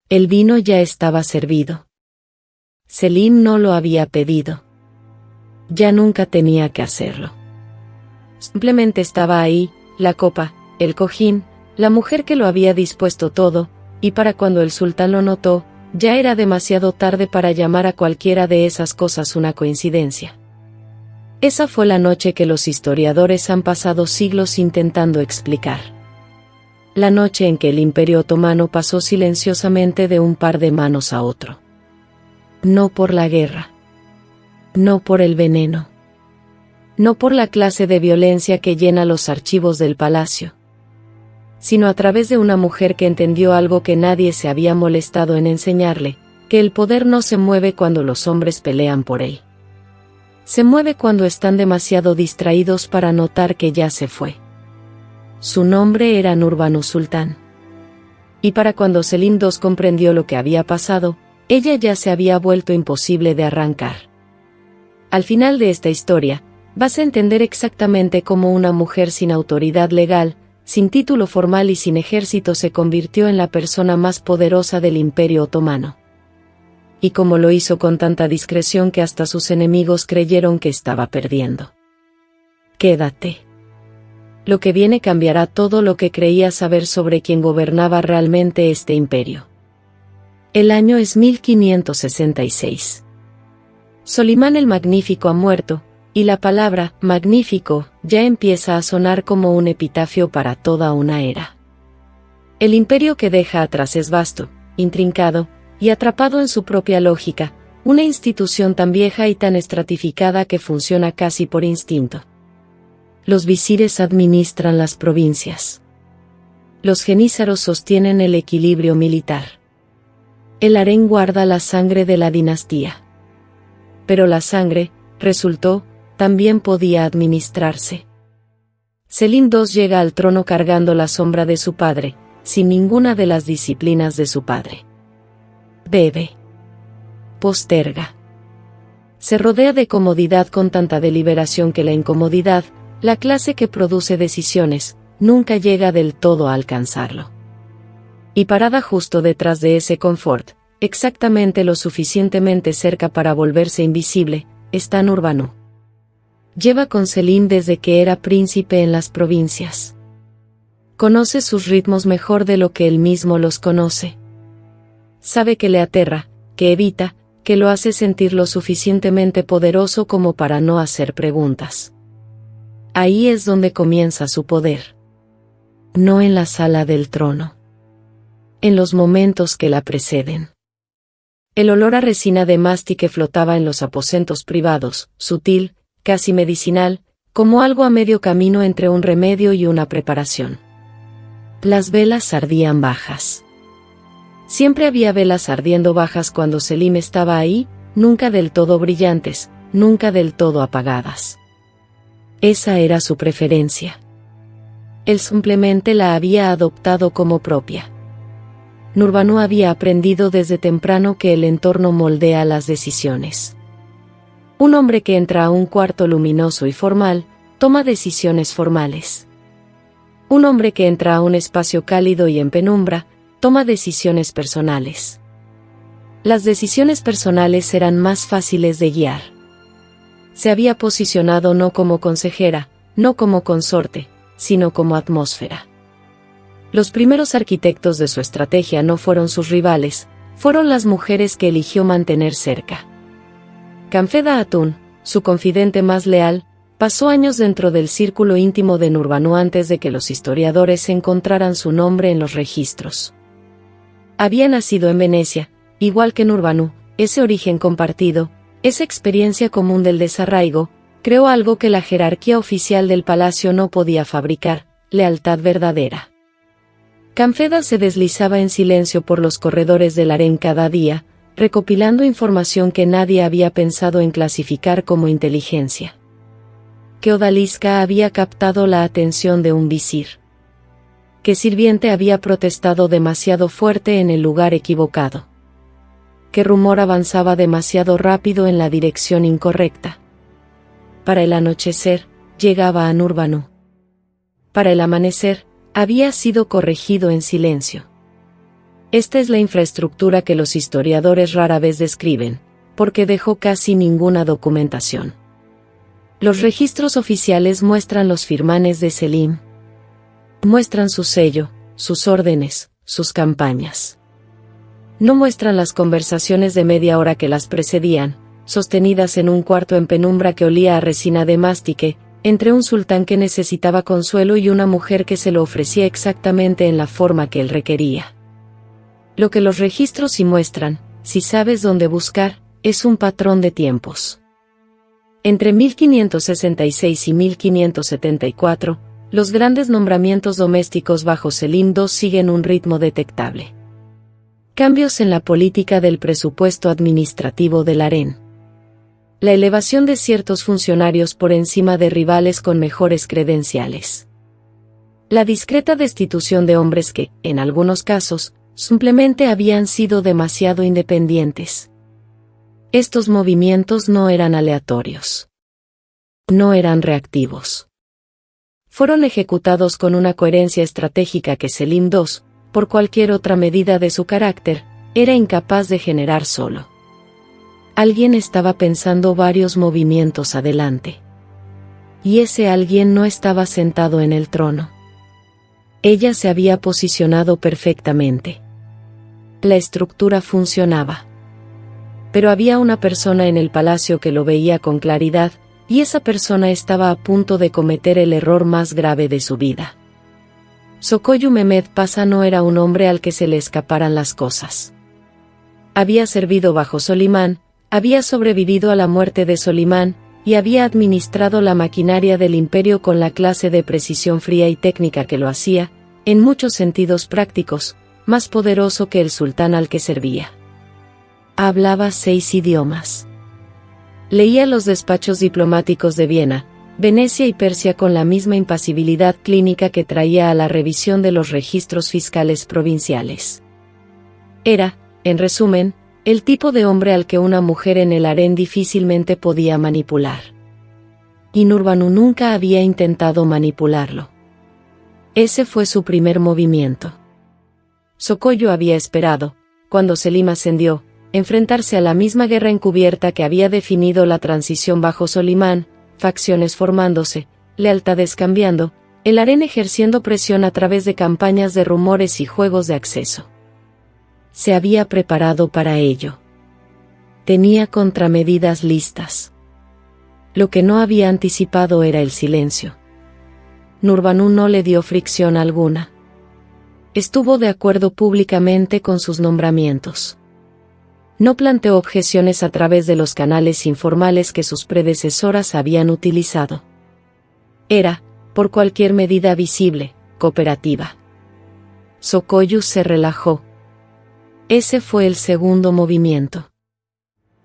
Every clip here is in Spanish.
El vino ya estaba servido. Selim no lo había pedido. Ya nunca tenía que hacerlo. Simplemente estaba ahí, la copa, el cojín, la mujer que lo había dispuesto todo, y para cuando el sultán lo notó, ya era demasiado tarde para llamar a cualquiera de esas cosas una coincidencia. Esa fue la noche que los historiadores han pasado siglos intentando explicar. La noche en que el Imperio Otomano pasó silenciosamente de un par de manos a otro. No por la guerra. No por el veneno. No por la clase de violencia que llena los archivos del palacio, sino a través de una mujer que entendió algo que nadie se había molestado en enseñarle, que el poder no se mueve cuando los hombres pelean por él. Se mueve cuando están demasiado distraídos para notar que ya se fue. Su nombre era Nurbanu Sultán. Y para cuando Selim II comprendió lo que había pasado, ella ya se había vuelto imposible de arrancar. Al final de esta historia, vas a entender exactamente cómo una mujer sin autoridad legal, sin título formal y sin ejército se convirtió en la persona más poderosa del Imperio Otomano. Y cómo lo hizo con tanta discreción que hasta sus enemigos creyeron que estaba perdiendo. Quédate. Lo que viene cambiará todo lo que creías saber sobre quién gobernaba realmente este imperio. El año es 1566. Solimán el Magnífico ha muerto, y la palabra magnífico ya empieza a sonar como un epitafio para toda una era. El imperio que deja atrás es vasto, intrincado, y atrapado en su propia lógica, una institución tan vieja y tan estratificada que funciona casi por instinto. Los visires administran las provincias. Los genízaros sostienen el equilibrio militar. El harén guarda la sangre de la dinastía. Pero la sangre, resultó, también podía administrarse. Selim II llega al trono cargando la sombra de su padre, sin ninguna de las disciplinas de su padre. Bebe. Posterga. Se rodea de comodidad con tanta deliberación que la incomodidad, la clase que produce decisiones, nunca llega del todo a alcanzarlo. Y parada justo detrás de ese confort, exactamente lo suficientemente cerca para volverse invisible, está Nurbanu. Lleva con Selim desde que era príncipe en las provincias. Conoce sus ritmos mejor de lo que él mismo los conoce. Sabe que le aterra, que evita, que lo hace sentir lo suficientemente poderoso como para no hacer preguntas. Ahí es donde comienza su poder. No en la sala del trono. En los momentos que la preceden. El olor a resina de masti que flotaba en los aposentos privados, sutil, casi medicinal, como algo a medio camino entre un remedio y una preparación. Las velas ardían bajas. Siempre había velas ardiendo bajas cuando Selim estaba ahí, nunca del todo brillantes, nunca del todo apagadas. Esa era su preferencia. Él simplemente la había adoptado como propia. Nurbanu había aprendido desde temprano que el entorno moldea las decisiones. Un hombre que entra a un cuarto luminoso y formal, toma decisiones formales. Un hombre que entra a un espacio cálido y en penumbra, toma decisiones personales. Las decisiones personales eran más fáciles de guiar. Se había posicionado no como consejera, no como consorte, sino como atmósfera. Los primeros arquitectos de su estrategia no fueron sus rivales, fueron las mujeres que eligió mantener cerca. Kanfeda Hatun, su confidente más leal, pasó años dentro del círculo íntimo de Nurbanu antes de que los historiadores encontraran su nombre en los registros. Había nacido en Venecia, igual que Nurbanu, ese origen compartido, esa experiencia común del desarraigo, creó algo que la jerarquía oficial del palacio no podía fabricar, lealtad verdadera. Kanfeda se deslizaba en silencio por los corredores del harén cada día, recopilando información que nadie había pensado en clasificar como inteligencia. Que Odalisca había captado la atención de un visir. Que sirviente había protestado demasiado fuerte en el lugar equivocado. Que rumor avanzaba demasiado rápido en la dirección incorrecta. Para el anochecer, llegaba a Nurbanu. Para el amanecer, había sido corregido en silencio. Esta es la infraestructura que los historiadores rara vez describen, porque dejó casi ninguna documentación. Los registros oficiales muestran los firmanes de Selim. Muestran su sello, sus órdenes, sus campañas. No muestran las conversaciones de media hora que las precedían, sostenidas en un cuarto en penumbra que olía a resina de mastique, entre un sultán que necesitaba consuelo y una mujer que se lo ofrecía exactamente en la forma que él requería. Lo que los registros sí muestran, si sabes dónde buscar, es un patrón de tiempos. Entre 1566 y 1574, los grandes nombramientos domésticos bajo Selim II siguen un ritmo detectable. Cambios en la política del presupuesto administrativo del harén. La elevación de ciertos funcionarios por encima de rivales con mejores credenciales. La discreta destitución de hombres que, en algunos casos, simplemente habían sido demasiado independientes. Estos movimientos no eran aleatorios. No eran reactivos. Fueron ejecutados con una coherencia estratégica que Selim II, por cualquier otra medida de su carácter, era incapaz de generar solo. Alguien estaba pensando varios movimientos adelante. Y ese alguien no estaba sentado en el trono. Ella se había posicionado perfectamente. La estructura funcionaba. Pero había una persona en el palacio que lo veía con claridad, y esa persona estaba a punto de cometer el error más grave de su vida. Sokoyu Mehmed Pasha no era un hombre al que se le escaparan las cosas. Había servido bajo Solimán, había sobrevivido a la muerte de Solimán, y había administrado la maquinaria del imperio con la clase de precisión fría y técnica que lo hacía, en muchos sentidos prácticos, más poderoso que el sultán al que servía. Hablaba 6 idiomas. Leía los despachos diplomáticos de Viena, Venecia y Persia con la misma impasibilidad clínica que traía a la revisión de los registros fiscales provinciales. Era, en resumen, el tipo de hombre al que una mujer en el harén difícilmente podía manipular. Y Nurbanu nunca había intentado manipularlo. Ese fue su primer movimiento. Sokoyu había esperado, cuando Selim ascendió, enfrentarse a la misma guerra encubierta que había definido la transición bajo Solimán, facciones formándose, lealtades cambiando, el harén ejerciendo presión a través de campañas de rumores y juegos de acceso. Se había preparado para ello. Tenía contramedidas listas. Lo que no había anticipado era el silencio. Nurbanu no le dio fricción alguna. Estuvo de acuerdo públicamente con sus nombramientos. No planteó objeciones a través de los canales informales que sus predecesoras habían utilizado. Era, por cualquier medida visible, cooperativa. Sokoyu se relajó. Ese fue el segundo movimiento.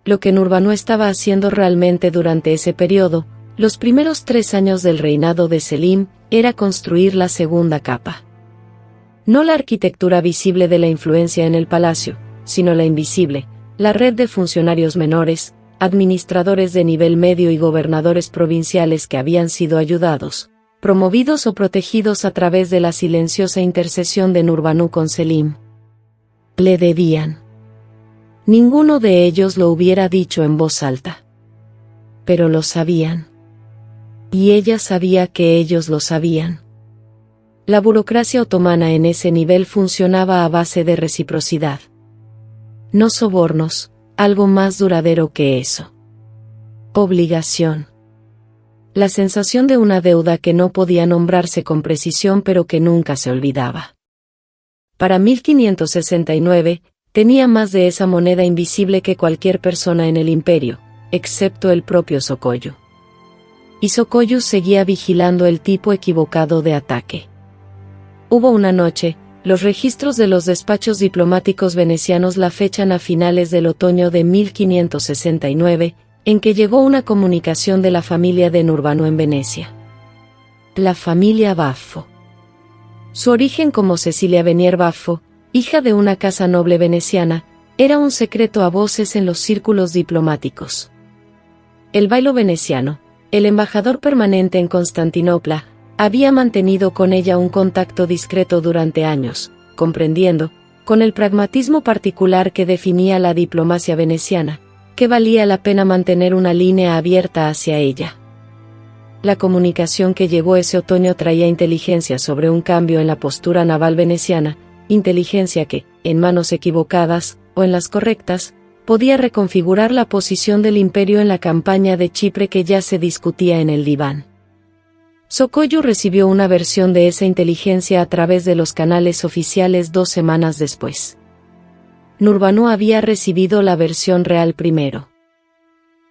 Lo que Nurbanu estaba haciendo realmente durante ese periodo, los primeros 3 años del reinado de Selim, era construir la segunda capa. No la arquitectura visible de la influencia en el palacio, sino la invisible, la red de funcionarios menores, administradores de nivel medio y gobernadores provinciales que habían sido ayudados, promovidos o protegidos a través de la silenciosa intercesión de Nurbanu con Selim. Le debían. Ninguno de ellos lo hubiera dicho en voz alta. Pero lo sabían. Y ella sabía que ellos lo sabían. La burocracia otomana en ese nivel funcionaba a base de reciprocidad. No sobornos, algo más duradero que eso. Obligación. La sensación de una deuda que no podía nombrarse con precisión pero que nunca se olvidaba. Para 1569, tenía más de esa moneda invisible que cualquier persona en el imperio, excepto el propio Sokoyu. Y Sokoyu seguía vigilando el tipo equivocado de ataque. Hubo una noche, los registros de los despachos diplomáticos venecianos la fechan a finales del otoño de 1569, en que llegó una comunicación de la familia de Nurbanu en Venecia. La familia Baffo. Su origen como Cecilia Venier Baffo, hija de una casa noble veneciana, era un secreto a voces en los círculos diplomáticos. El bailo veneciano, el embajador permanente en Constantinopla, había mantenido con ella un contacto discreto durante años, comprendiendo, con el pragmatismo particular que definía la diplomacia veneciana, que valía la pena mantener una línea abierta hacia ella. La comunicación que llegó ese otoño traía inteligencia sobre un cambio en la postura naval veneciana, inteligencia que, en manos equivocadas, o en las correctas, podía reconfigurar la posición del imperio en la campaña de Chipre que ya se discutía en el diván. Sokollú recibió una versión de esa inteligencia a través de los canales oficiales 2 semanas después. Nurbanu había recibido la versión real primero.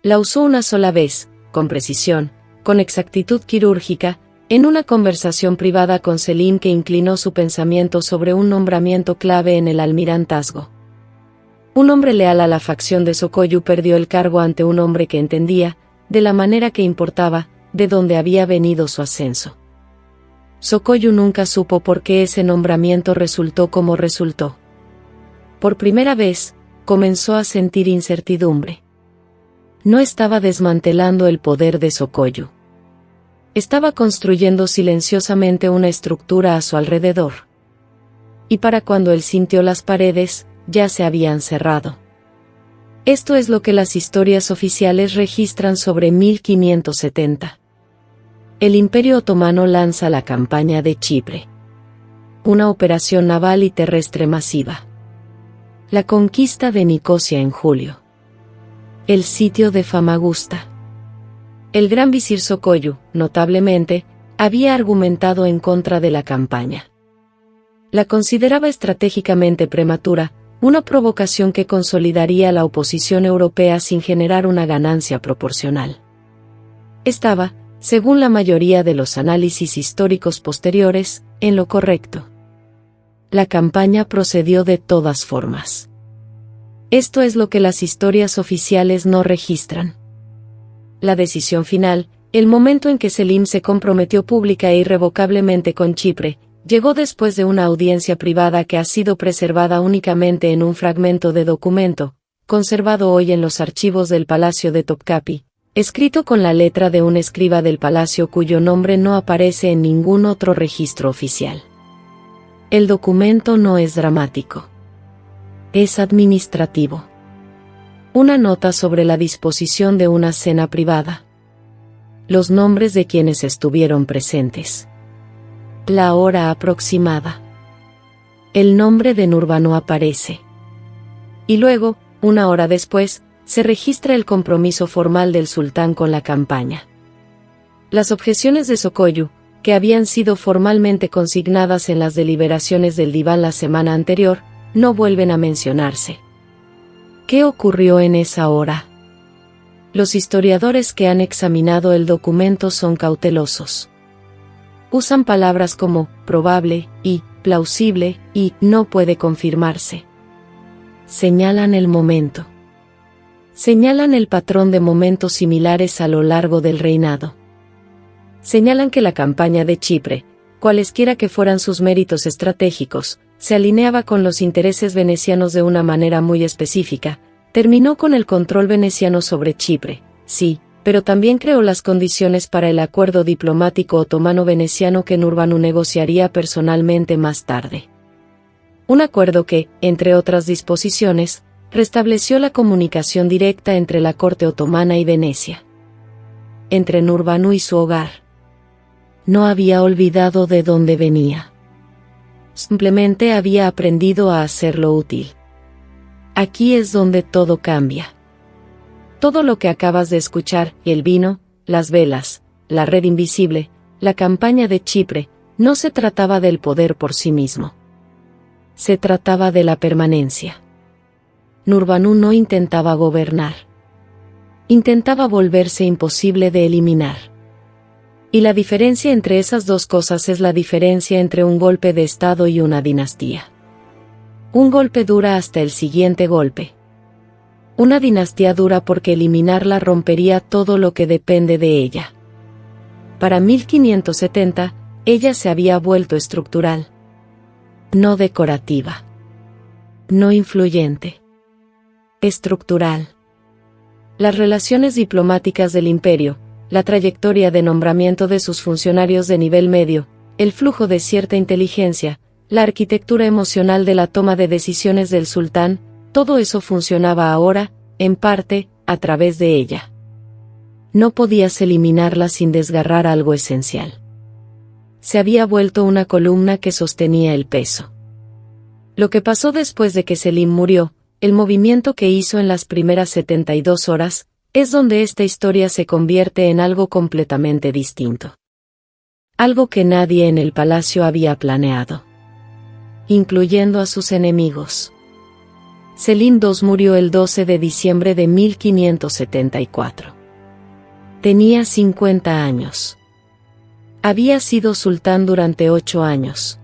La usó una sola vez, con precisión, con exactitud quirúrgica, en una conversación privada con Selim que inclinó su pensamiento sobre un nombramiento clave en el almirantazgo. Un hombre leal a la facción de Sokollú perdió el cargo ante un hombre que entendía, de la manera que importaba, de dónde había venido su ascenso. Sokollú nunca supo por qué ese nombramiento resultó como resultó. Por primera vez, comenzó a sentir incertidumbre. No estaba desmantelando el poder de Sokollú. Estaba construyendo silenciosamente una estructura a su alrededor. Y para cuando él sintió las paredes, ya se habían cerrado. Esto es lo que las historias oficiales registran sobre 1570. El Imperio Otomano lanza la campaña de Chipre. Una operación naval y terrestre masiva. La conquista de Nicosia en julio. El sitio de Famagusta. El gran visir Sokollú, notablemente, había argumentado en contra de la campaña. La consideraba estratégicamente prematura, una provocación que consolidaría la oposición europea sin generar una ganancia proporcional. Estaba, según la mayoría de los análisis históricos posteriores, en lo correcto. La campaña procedió de todas formas. Esto es lo que las historias oficiales no registran. La decisión final, el momento en que Selim se comprometió pública e irrevocablemente con Chipre, llegó después de una audiencia privada que ha sido preservada únicamente en un fragmento de documento, conservado hoy en los archivos del Palacio de Topkapi, escrito con la letra de un escriba del palacio cuyo nombre no aparece en ningún otro registro oficial. El documento no es dramático. Es administrativo. Una nota sobre la disposición de una cena privada. Los nombres de quienes estuvieron presentes. La hora aproximada. El nombre de Nurbanu aparece. Y luego, una hora después, se registra el compromiso formal del sultán con la campaña. Las objeciones de Sokollú, que habían sido formalmente consignadas en las deliberaciones del diván la semana anterior, no vuelven a mencionarse. ¿Qué ocurrió en esa hora? Los historiadores que han examinado el documento son cautelosos. Usan palabras como probable y plausible y no puede confirmarse. Señalan el momento. Señalan el patrón de momentos similares a lo largo del reinado. Señalan que la campaña de Chipre, cualesquiera que fueran sus méritos estratégicos, se alineaba con los intereses venecianos de una manera muy específica, terminó con el control veneciano sobre Chipre, sí, pero también creó las condiciones para el acuerdo diplomático otomano-veneciano que Nurbanu negociaría personalmente más tarde. Un acuerdo que, entre otras disposiciones, restableció la comunicación directa entre la corte otomana y Venecia. Entre Nurbanu y su hogar. No había olvidado de dónde venía. Simplemente había aprendido a hacerlo útil. Aquí es donde todo cambia. Todo lo que acabas de escuchar, el vino, las velas, la red invisible, la campaña de Chipre, no se trataba del poder por sí mismo. Se trataba de la permanencia. Nurbanu no intentaba gobernar. Intentaba volverse imposible de eliminar. Y la diferencia entre esas dos cosas es la diferencia entre un golpe de Estado y una dinastía. Un golpe dura hasta el siguiente golpe. Una dinastía dura porque eliminarla rompería todo lo que depende de ella. Para 1570, ella se había vuelto estructural. No decorativa. No influyente. Estructural. Las relaciones diplomáticas del imperio, la trayectoria de nombramiento de sus funcionarios de nivel medio, el flujo de cierta inteligencia, la arquitectura emocional de la toma de decisiones del sultán, todo eso funcionaba ahora, en parte, a través de ella. No podías eliminarla sin desgarrar algo esencial. Se había vuelto una columna que sostenía el peso. Lo que pasó después de que Selim murió, el movimiento que hizo en las primeras 72 horas, es donde esta historia se convierte en algo completamente distinto. Algo que nadie en el palacio había planeado, incluyendo a sus enemigos. Selim II murió el 12 de diciembre de 1574. Tenía 50 años. Había sido sultán durante 8 años.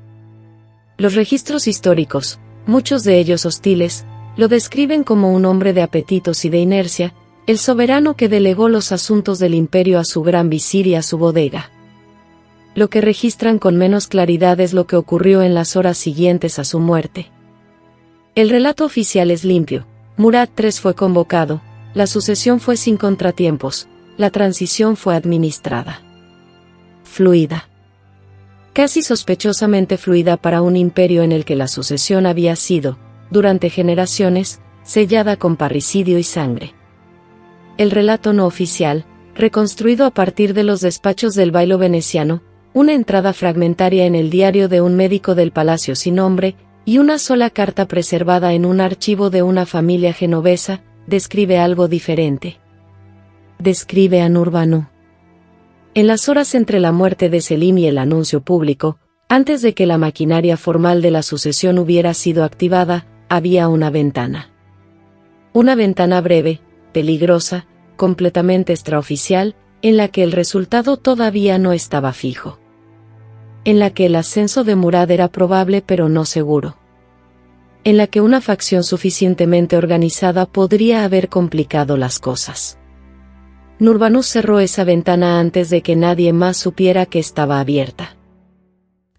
Los registros históricos, muchos de ellos hostiles, lo describen como un hombre de apetitos y de inercia, el soberano que delegó los asuntos del imperio a su gran visir y a su bodega. Lo que registran con menos claridad es lo que ocurrió en las horas siguientes a su muerte. El relato oficial es limpio. Murad III fue convocado, la sucesión fue sin contratiempos, la transición fue administrada. Fluida. Casi sospechosamente fluida para un imperio en el que la sucesión había sido, durante generaciones, sellada con parricidio y sangre. El relato no oficial, reconstruido a partir de los despachos del bailo veneciano, una entrada fragmentaria en el diario de un médico del palacio sin nombre, y una sola carta preservada en un archivo de una familia genovesa, describe algo diferente. Describe a Nurbanu. En las horas entre la muerte de Selim y el anuncio público, antes de que la maquinaria formal de la sucesión hubiera sido activada, había una ventana. Una ventana breve, peligrosa, completamente extraoficial, en la que el resultado todavía no estaba fijo. En la que el ascenso de Murad era probable pero no seguro. En la que una facción suficientemente organizada podría haber complicado las cosas. Nurbanu cerró esa ventana antes de que nadie más supiera que estaba abierta.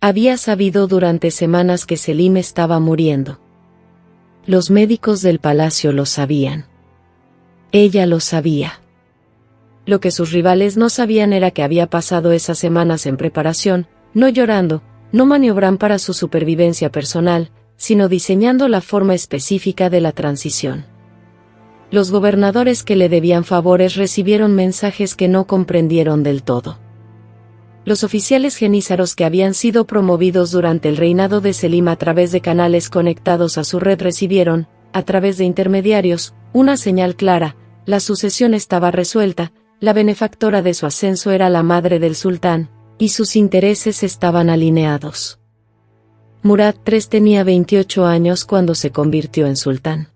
Había sabido durante semanas que Selim estaba muriendo. Los médicos del palacio lo sabían. Ella lo sabía. Lo que sus rivales no sabían era que había pasado esas semanas en preparación, no llorando, no maniobrando para su supervivencia personal, sino diseñando la forma específica de la transición. Los gobernadores que le debían favores recibieron mensajes que no comprendieron del todo. Los oficiales genízaros que habían sido promovidos durante el reinado de Selim a través de canales conectados a su red recibieron, a través de intermediarios, una señal clara: la sucesión estaba resuelta, la benefactora de su ascenso era la madre del sultán, y sus intereses estaban alineados. Murad III tenía 28 años cuando se convirtió en sultán.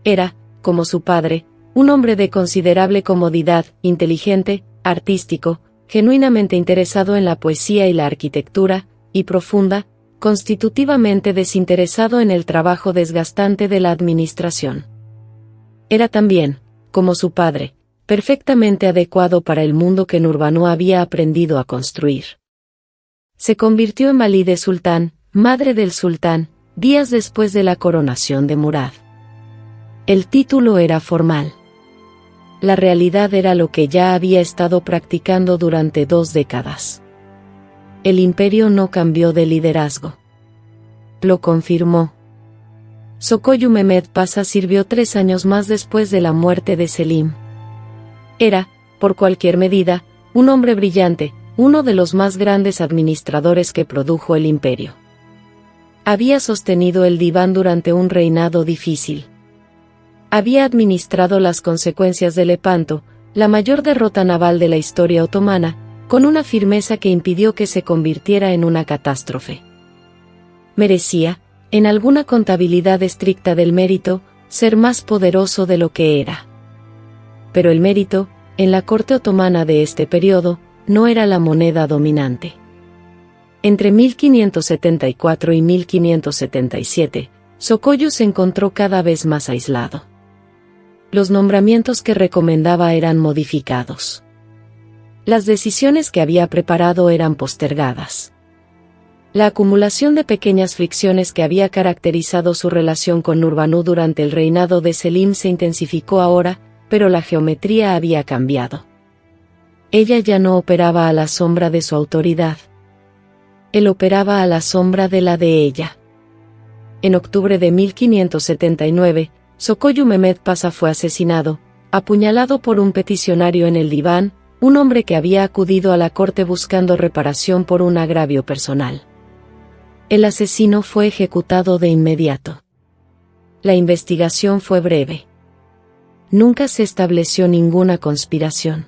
Era, como su padre, un hombre de considerable comodidad, inteligente, artístico, genuinamente interesado en la poesía y la arquitectura, y profunda, constitutivamente desinteresado en el trabajo desgastante de la administración. Era también, como su padre, perfectamente adecuado para el mundo que Nurbanu había aprendido a construir. Se convirtió en valide sultán, madre del sultán, días después de la coronación de Murad. El título era formal. La realidad era lo que ya había estado practicando durante 2 décadas. El imperio no cambió de liderazgo. Lo confirmó. Sokoyu Mehmed Pasha sirvió 3 años más después de la muerte de Selim. Era, por cualquier medida, un hombre brillante, uno de los más grandes administradores que produjo el imperio. Había sostenido el diván durante un reinado difícil. Había administrado las consecuencias de Lepanto, la mayor derrota naval de la historia otomana, con una firmeza que impidió que se convirtiera en una catástrofe. Merecía, en alguna contabilidad estricta del mérito, ser más poderoso de lo que era. Pero el mérito, en la corte otomana de este periodo, no era la moneda dominante. Entre 1574 y 1577, Sokoyu se encontró cada vez más aislado. Los nombramientos que recomendaba eran modificados. Las decisiones que había preparado eran postergadas. La acumulación de pequeñas fricciones que había caracterizado su relación con Nurbanu durante el reinado de Selim se intensificó ahora, pero la geometría había cambiado. Ella ya no operaba a la sombra de su autoridad. Él operaba a la sombra de la de ella. En octubre de 1579, Sokoyu Mehmed Pasha fue asesinado, apuñalado por un peticionario en el diván, un hombre que había acudido a la corte buscando reparación por un agravio personal. El asesino fue ejecutado de inmediato. La investigación fue breve. Nunca se estableció ninguna conspiración.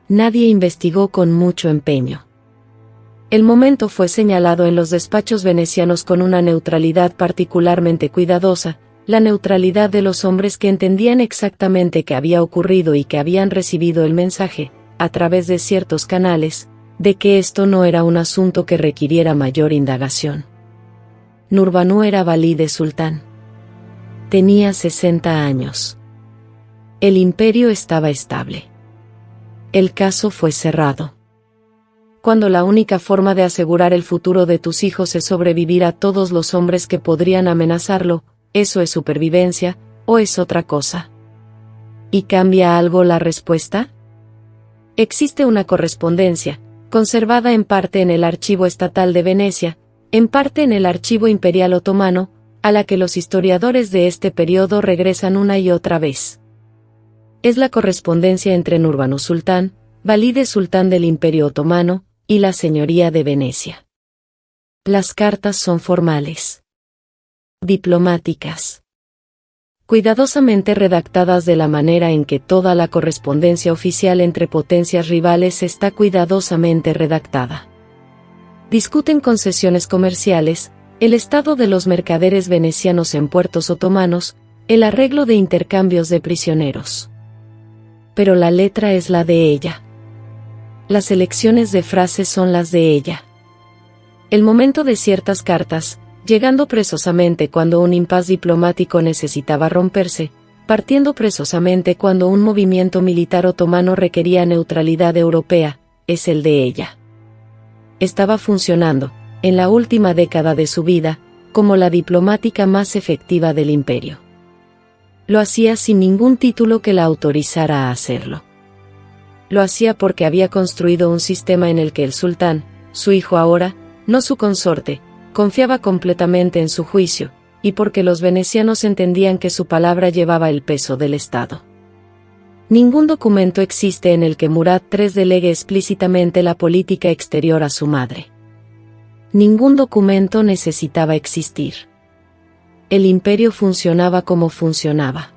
Nadie investigó con mucho empeño. El momento fue señalado en los despachos venecianos con una neutralidad particularmente cuidadosa, la neutralidad de los hombres que entendían exactamente qué había ocurrido y que habían recibido el mensaje, a través de ciertos canales, de que esto no era un asunto que requiriera mayor indagación. Nurbanu era valide sultán. Tenía 60 años. El imperio estaba estable. El caso fue cerrado. Cuando la única forma de asegurar el futuro de tus hijos es sobrevivir a todos los hombres que podrían amenazarlo, ¿eso es supervivencia, o es otra cosa? ¿Y cambia algo la respuesta? Existe una correspondencia, conservada en parte en el Archivo Estatal de Venecia, en parte en el Archivo Imperial Otomano, a la que los historiadores de este periodo regresan una y otra vez. Es la correspondencia entre Nurbanu Sultán, valide sultán del Imperio Otomano, y la señoría de Venecia. Las cartas son formales, diplomáticas, cuidadosamente redactadas de la manera en que toda la correspondencia oficial entre potencias rivales está cuidadosamente redactada. Discuten concesiones comerciales, el estado de los mercaderes venecianos en puertos otomanos, el arreglo de intercambios de prisioneros. Pero la letra es la de ella. Las elecciones de frases son las de ella. El momento de ciertas cartas, llegando presosamente cuando un impas diplomático necesitaba romperse, partiendo presosamente cuando un movimiento militar otomano requería neutralidad europea, es el de ella. Estaba funcionando, en la última década de su vida, como la diplomática más efectiva del imperio. Lo hacía sin ningún título que la autorizara a hacerlo. Lo hacía porque había construido un sistema en el que el sultán, su hijo ahora, no su consorte, confiaba completamente en su juicio, y porque los venecianos entendían que su palabra llevaba el peso del Estado. Ningún documento existe en el que Murad III delegue explícitamente la política exterior a su madre. Ningún documento necesitaba existir. El imperio funcionaba como funcionaba.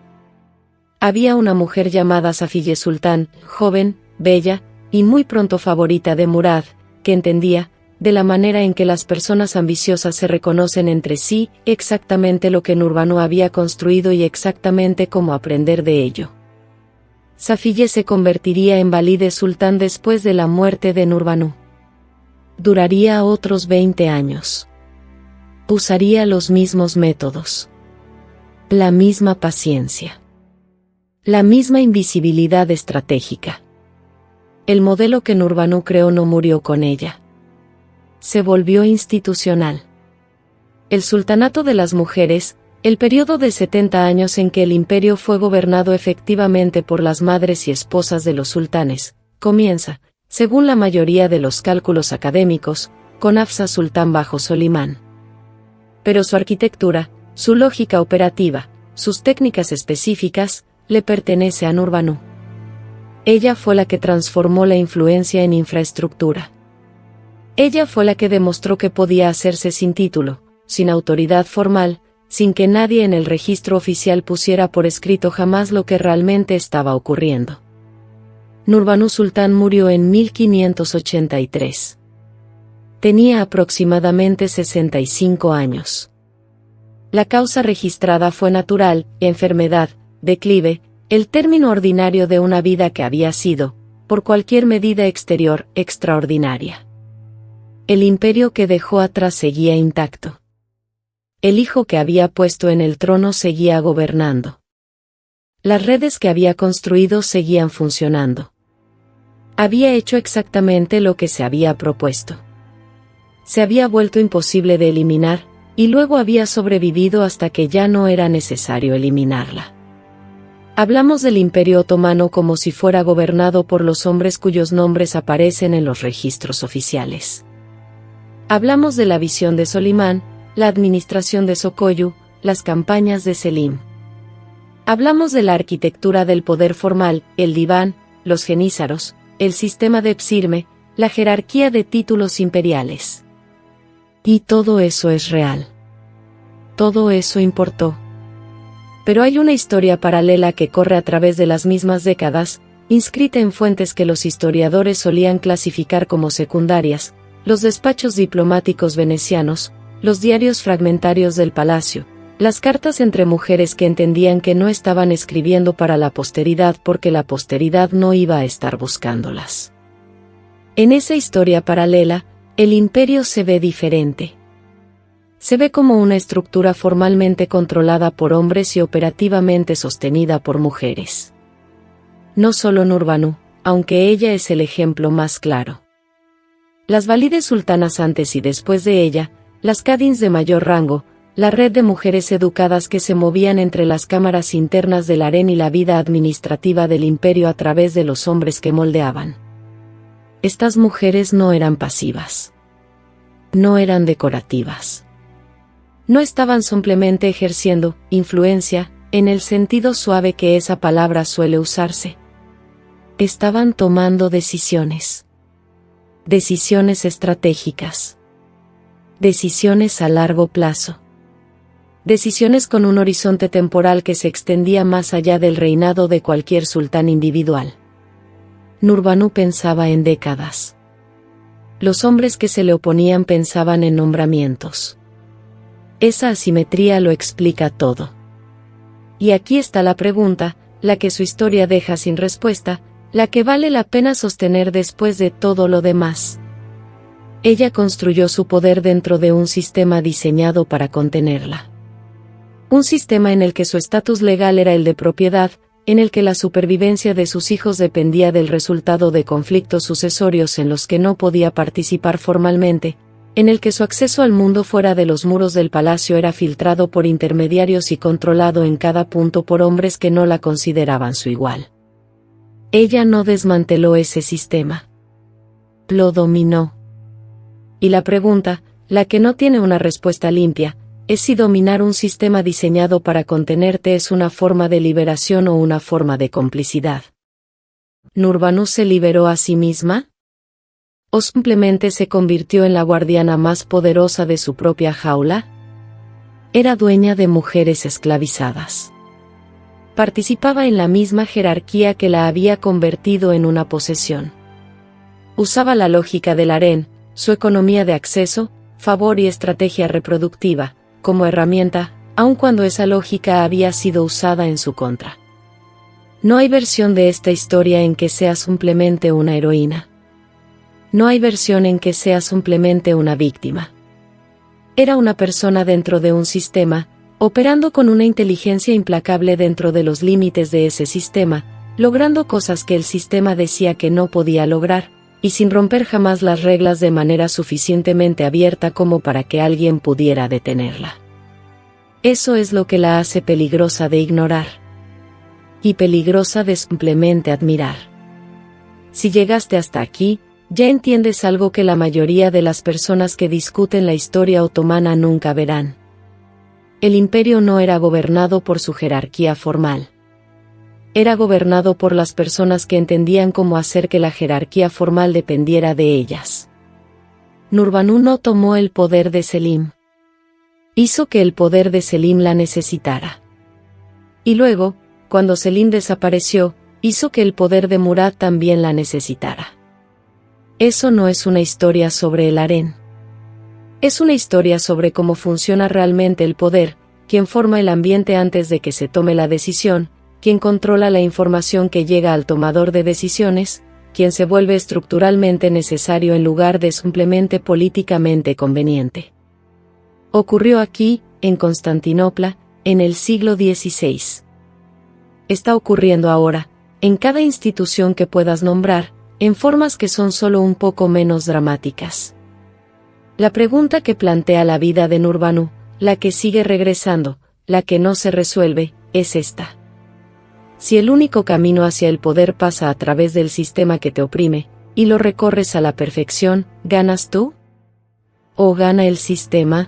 Había una mujer llamada Safiye Sultán, joven, bella, y muy pronto favorita de Murad, que entendía, de la manera en que las personas ambiciosas se reconocen entre sí, exactamente lo que Nurbanu había construido y exactamente cómo aprender de ello. Safiye se convertiría en valide sultán después de la muerte de Nurbanu. Duraría otros 20 años. Usaría los mismos métodos. La misma paciencia. La misma invisibilidad estratégica. El modelo que Nurbanu creó no murió con ella. Se volvió institucional. El sultanato de las mujeres, el periodo de 70 años en que el imperio fue gobernado efectivamente por las madres y esposas de los sultanes, comienza, según la mayoría de los cálculos académicos, con Hafsa Sultán bajo Solimán. Pero su arquitectura, su lógica operativa, sus técnicas específicas, le pertenece a Nurbanu. Ella fue la que transformó la influencia en infraestructura. Ella fue la que demostró que podía hacerse sin título, sin autoridad formal, sin que nadie en el registro oficial pusiera por escrito jamás lo que realmente estaba ocurriendo. Nurbanu Sultán murió en 1583. Tenía aproximadamente 65 años. La causa registrada fue natural, enfermedad, declive, el término ordinario de una vida que había sido, por cualquier medida exterior, extraordinaria. El imperio que dejó atrás seguía intacto. El hijo que había puesto en el trono seguía gobernando. Las redes que había construido seguían funcionando. Había hecho exactamente lo que se había propuesto. Se había vuelto imposible de eliminar, y luego había sobrevivido hasta que ya no era necesario eliminarla. Hablamos del Imperio Otomano como si fuera gobernado por los hombres cuyos nombres aparecen en los registros oficiales. Hablamos de la visión de Solimán, la administración de Sokoyu, las campañas de Selim. Hablamos de la arquitectura del poder formal, el diván, los genízaros, el sistema de Psirme, la jerarquía de títulos imperiales. Y todo eso es real. Todo eso importó. Pero hay una historia paralela que corre a través de las mismas décadas, inscrita en fuentes que los historiadores solían clasificar como secundarias, los despachos diplomáticos venecianos, los diarios fragmentarios del palacio, las cartas entre mujeres que entendían que no estaban escribiendo para la posteridad porque la posteridad no iba a estar buscándolas. En esa historia paralela, el imperio se ve diferente. Se ve como una estructura formalmente controlada por hombres y operativamente sostenida por mujeres. No solo Nurbanu, aunque ella es el ejemplo más claro. Las valides sultanas antes y después de ella, las kadins de mayor rango, la red de mujeres educadas que se movían entre las cámaras internas del harén y la vida administrativa del imperio a través de los hombres que moldeaban. Estas mujeres no eran pasivas. No eran decorativas. No estaban simplemente ejerciendo influencia, en el sentido suave que esa palabra suele usarse. Estaban tomando decisiones. Decisiones estratégicas. Decisiones a largo plazo. Decisiones con un horizonte temporal que se extendía más allá del reinado de cualquier sultán individual. Nurbanu pensaba en décadas. Los hombres que se le oponían pensaban en nombramientos. Esa asimetría lo explica todo. Y aquí está la pregunta, la que su historia deja sin respuesta, la que vale la pena sostener después de todo lo demás. Ella construyó su poder dentro de un sistema diseñado para contenerla. Un sistema en el que su estatus legal era el de propiedad, en el que la supervivencia de sus hijos dependía del resultado de conflictos sucesorios en los que no podía participar formalmente, en el que su acceso al mundo fuera de los muros del palacio era filtrado por intermediarios y controlado en cada punto por hombres que no la consideraban su igual. Ella no desmanteló ese sistema. Lo dominó. Y la pregunta, la que no tiene una respuesta limpia, es si dominar un sistema diseñado para contenerte es una forma de liberación o una forma de complicidad. ¿Nurbanu se liberó a sí misma? ¿O simplemente se convirtió en la guardiana más poderosa de su propia jaula? Era dueña de mujeres esclavizadas. Participaba en la misma jerarquía que la había convertido en una posesión. Usaba la lógica del harén, su economía de acceso, favor y estrategia reproductiva, como herramienta, aun cuando esa lógica había sido usada en su contra. No hay versión de esta historia en que sea simplemente una heroína. No hay versión en que sea simplemente una víctima. Era una persona dentro de un sistema, operando con una inteligencia implacable dentro de los límites de ese sistema, logrando cosas que el sistema decía que no podía lograr, y sin romper jamás las reglas de manera suficientemente abierta como para que alguien pudiera detenerla. Eso es lo que la hace peligrosa de ignorar. Y peligrosa de simplemente admirar. Si llegaste hasta aquí, ya entiendes algo que la mayoría de las personas que discuten la historia otomana nunca verán. El imperio no era gobernado por su jerarquía formal. Era gobernado por las personas que entendían cómo hacer que la jerarquía formal dependiera de ellas. Nurbanu no tomó el poder de Selim. Hizo que el poder de Selim la necesitara. Y luego, cuando Selim desapareció, hizo que el poder de Murad también la necesitara. Eso no es una historia sobre el harén. Es una historia sobre cómo funciona realmente el poder, quién forma el ambiente antes de que se tome la decisión, quién controla la información que llega al tomador de decisiones, quién se vuelve estructuralmente necesario en lugar de simplemente políticamente conveniente. Ocurrió aquí, en Constantinopla, en el siglo XVI. Está ocurriendo ahora, en cada institución que puedas nombrar, en formas que son solo un poco menos dramáticas. La pregunta que plantea la vida de Nurbanu, la que sigue regresando, la que no se resuelve, es esta. Si el único camino hacia el poder pasa a través del sistema que te oprime, y lo recorres a la perfección, ¿ganas tú? O gana el sistema,